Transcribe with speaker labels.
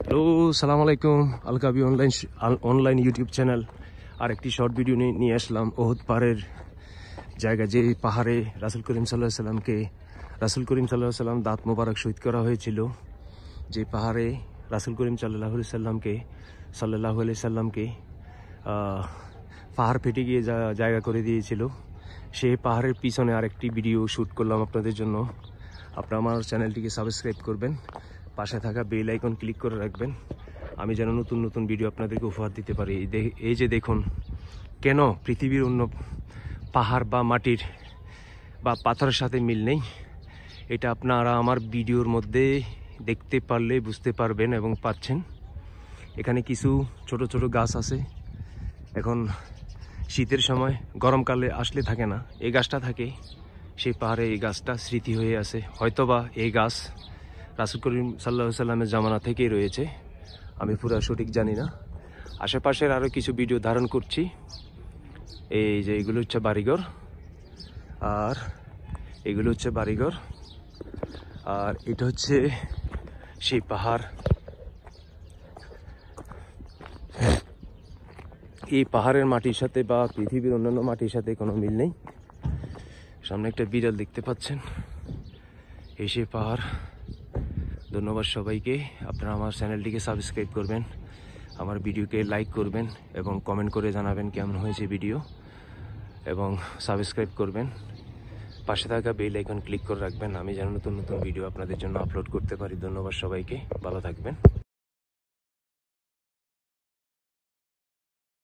Speaker 1: Hello, সালাম আলাইকুম। আলকাবি online YouTube channel আর একটি শর্ট ভিডিও নিয়ে আসলাম। ওহুদ পাহাড়ের জায়গা, যে পাহাড়ে রাসূল করিম সাল্লাল্লাহু আলাইহি সাল্লাম দাঁত মোবারক শহীদ করা হয়েছিল, যে পাহাড়ে রাসূল করিম সাল্লাল্লাহু আলাইহি সাল্লামকে পাহাড় ফেটে গিয়ে জায়গা করে দিয়েছিল, সেই পাহাড়ের পিছনে আরেকটি ভিডিও শ্যুট করলাম আপনাদের জন্য। আপনারা আমার চ্যানেলটিকে সাবস্ক্রাইব করবেন, পাশে থাকা বেল আইকন ক্লিক করে রাখবেন, আমি যেন নতুন নতুন ভিডিও আপনাদেরকে উপহার দিতে পারি। এই যে দেখুন, কেন পৃথিবীর অন্য পাহাড় বা মাটির বা পাথরের সাথে মিল নেই, এটা আপনারা আমার ভিডিওর মধ্যে দেখতে পারলে বুঝতে পারবেন এবং পাচ্ছেন। এখানে কিছু ছোট ছোট গাছ আছে, এখন শীতের সময়, গরমকালে আসলে থাকে না, এই গাছটা থাকে সেই পাহাড়ে। এই গাছটা স্মৃতি হয়ে আছে, হয়তোবা এই গাছ রাসূল করিম সাল্লাল্লাহু আলাইহি সাল্লামের জামানা থেকেই রয়েছে, আমি পুরো সঠিক জানি না। আশেপাশের আরও কিছু ভিডিও ধারণ করছি। এই যে এগুলো হচ্ছে বাড়িঘর, আর এগুলো হচ্ছে বাড়িঘর, আর এটা হচ্ছে সেই পাহাড়। এই পাহাড়ের মাটির সাথে বা পৃথিবীর অন্যান্য মাটির সাথে কোনো মিল নেই। সামনে একটা বিড়াল দেখতে পাচ্ছেন, এই সেই পাহাড়। ধন্যবাদ সবাইকে। আপনারা আমার চ্যানেলটিকে সাবস্ক্রাইব করবেন, আমার ভিডিওকে লাইক করবেন এবং কমেন্ট করে জানাবেন কেমন হয়েছে ভিডিও, এবং সাবস্ক্রাইব করবেন, পাশে থাকা বেল আইকন ক্লিক করে রাখবেন, আমি যেন নতুন নতুন ভিডিও আপনাদের জন্য আপলোড করতে পারি। ধন্যবাদ সবাইকে, ভালো থাকবেন।